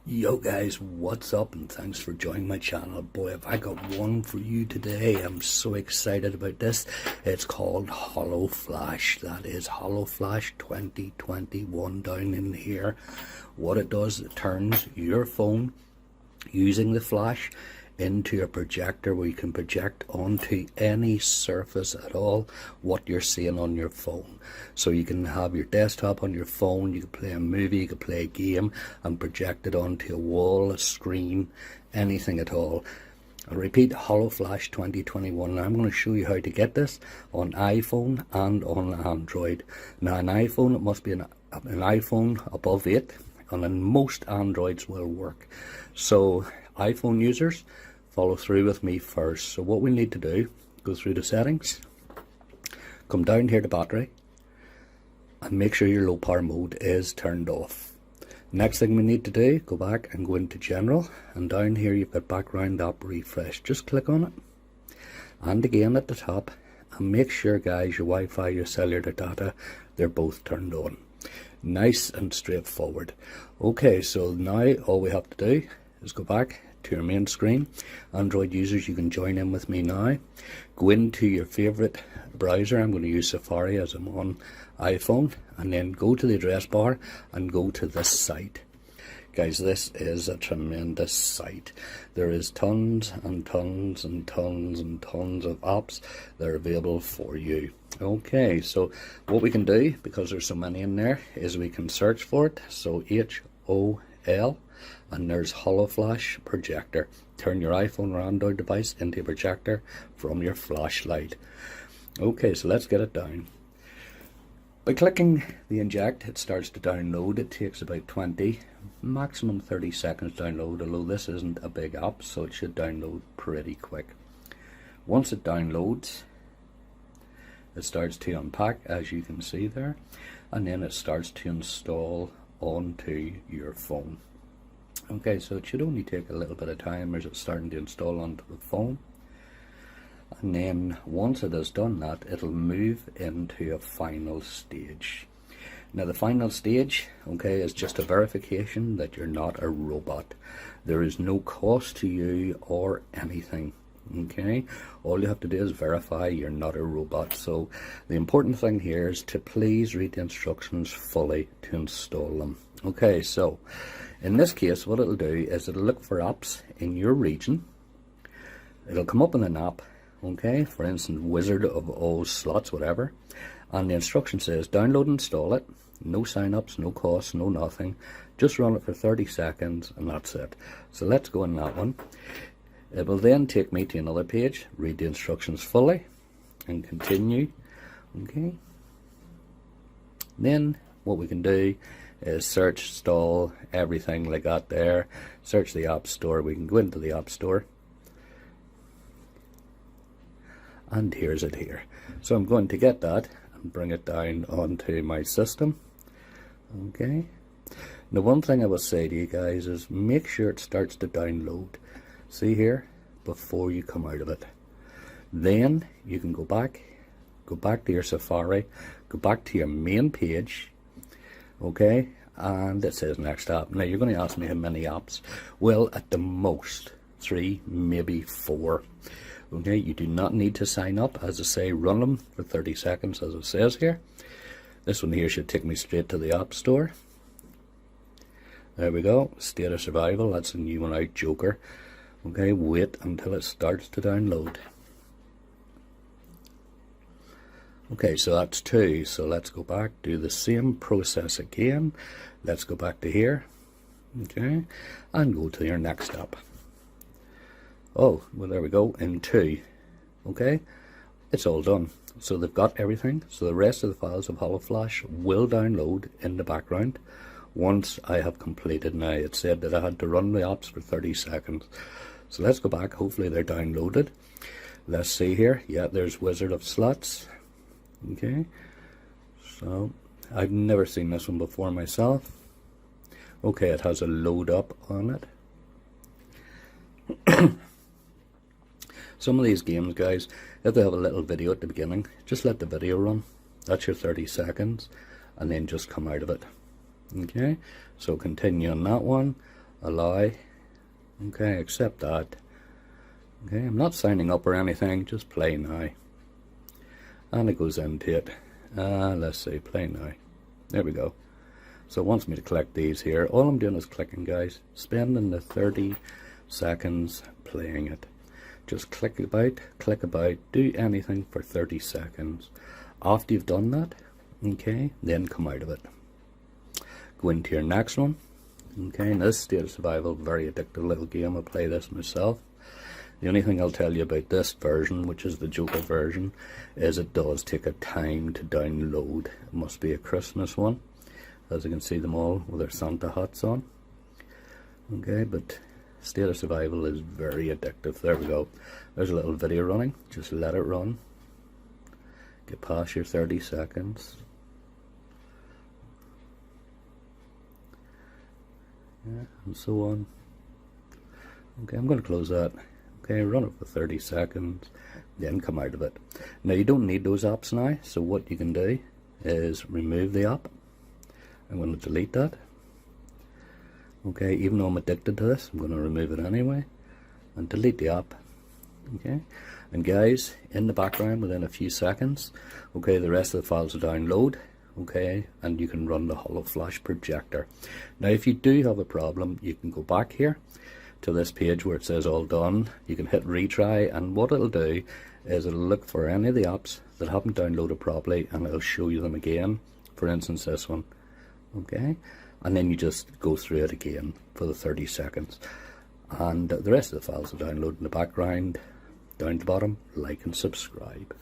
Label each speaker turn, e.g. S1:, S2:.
S1: Yo guys, what's up, and thanks for joining my channel. Boy, have I got one for you today. I'm so excited about this. It's called HOLOflash. That is HOLOflash 2021 down in here. What it does, it turns your phone using the flash into a projector where you can project onto any surface at all what you're seeing on your phone. So you can have your desktop on your phone, you can play a movie, you can play a game and project it onto a wall, a screen, anything at all. I repeat, HOLOflash 2021. I'm going to show you how to get this on iPhone and on Android. Now an iPhone, it must be an iPhone above 8, and then most Androids will work. So iPhone users, follow through with me first. So what we need to do, go through the settings, come down here to battery, and make sure your low power mode is turned off. Next thing we need to do, go back and go into general, and down here you've got background app refresh. Just click on it, and again at the top, and make sure guys your Wi-Fi, your cellular data, they're both turned on. Nice and straightforward. Okay, so now all we have to do is go back to your main screen. Android users, you can join in with me now. Go into your favorite browser. I'm going to use Safari as I'm on iPhone, and then go to the address bar and go to this site. Guys, this is a tremendous site. There is tons and tons and tons and tons of apps that are available for you. Okay, so what we can do, because there's so many in there, is we can search for it. So HOL, and there's HOLOflash projector. Turn your iPhone or Android device into a projector from your flashlight. Okay, so let's get it down. By clicking the inject, it starts to download. It takes about 20, maximum 30 seconds to download, although this isn't a big app, so it should download pretty quick. Once it downloads, it starts to unpack, as you can see there, and then it starts to install onto your phone. Okay, so it should only take a little bit of time as it's starting to install onto the phone. And then once it has done that, it'll move into a final stage. Now the final stage, okay, is just a verification that you're not a robot. There is no cost to you or anything. Okay, all you have to do is verify you're not a robot. So the important thing here is to please read the instructions fully to install them. Okay, so in this case what it'll do is it'll look for apps in your region. It'll come up in an app, okay, for instance Wizard of Oz slots, whatever, and the instruction says download and install it. No sign-ups, no costs, no nothing, just run it for 30 seconds and that's it. So let's go in that one. It will then take me to another page, read the instructions fully and continue. Okay, then what we can do is search, install, everything like that there. Search the App Store. We can go into the App Store, and here's it here. So I'm going to get that and bring it down onto my system. Okay, now one thing I will say to you guys is make sure it starts to download. See here, before you come out of it. Then you can go back to your Safari, go back to your main page, okay, and it says next app. Now you're going to ask me how many apps. Well, at the most 3, maybe 4. Okay, you do not need to sign up. As I say, run them for 30 seconds as it says here. This one here should take me straight to the App Store. There we go, State of Survival, that's a new one out, Joker. Okay, wait until it starts to download. Okay, so that's 2. So let's go back, do the same process again. Let's go back to here, okay, and go to your next app. Oh, well there we go, in 2. Okay, it's all done. So they've got everything. So the rest of the files of HOLOflash will download in the background once I have completed. Now it said that I had to run the apps for 30 seconds. So let's go back, hopefully they're downloaded. Let's see here, yeah, there's Wizard of Slots. Okay, so I've never seen this one before myself. Okay, it has a load up on it. Some of these games, guys, if they have a little video at the beginning, just let the video run. That's your 30 seconds, and then just come out of it. Okay, so continue on that one, allow. Okay, accept that. Okay, I'm not signing up or anything, just play now. And it goes into it. Let's say play now. There we go. So it wants me to click these here. All I'm doing is clicking, guys. Spending the 30 seconds playing it. Just click about, do anything for 30 seconds. After you've done that, okay, then come out of it. Go into your next one. Okay, and this State of Survival, very addictive little game. I play this myself. The only thing I'll tell you about this version, which is the Joker version, is it does take a time to download. It must be a Christmas one, as you can see them all with their Santa hats on. Okay, but State of Survival is very addictive. There we go. There's a little video running. Just let it run. Get past your 30 seconds. Yeah, and so on. Okay, I'm going to close that. Okay, run it for 30 seconds, then come out of it. Now you don't need those apps now, so what you can do is remove the app. I'm going to delete that. Okay, even though I'm addicted to this, I'm going to remove it anyway and delete the app. Okay, and guys, in the background within a few seconds, okay, the rest of the files will download. Okay, and you can run the HOLOflash projector. Now if you do have a problem, you can go back here to this page where it says all done. You can hit retry, and what it'll do is it'll look for any of the apps that haven't downloaded properly and it'll show you them again. For instance, this one. Okay, and then you just go through it again for the 30 seconds, and the rest of the files will download in the background. Down to the bottom, like and subscribe.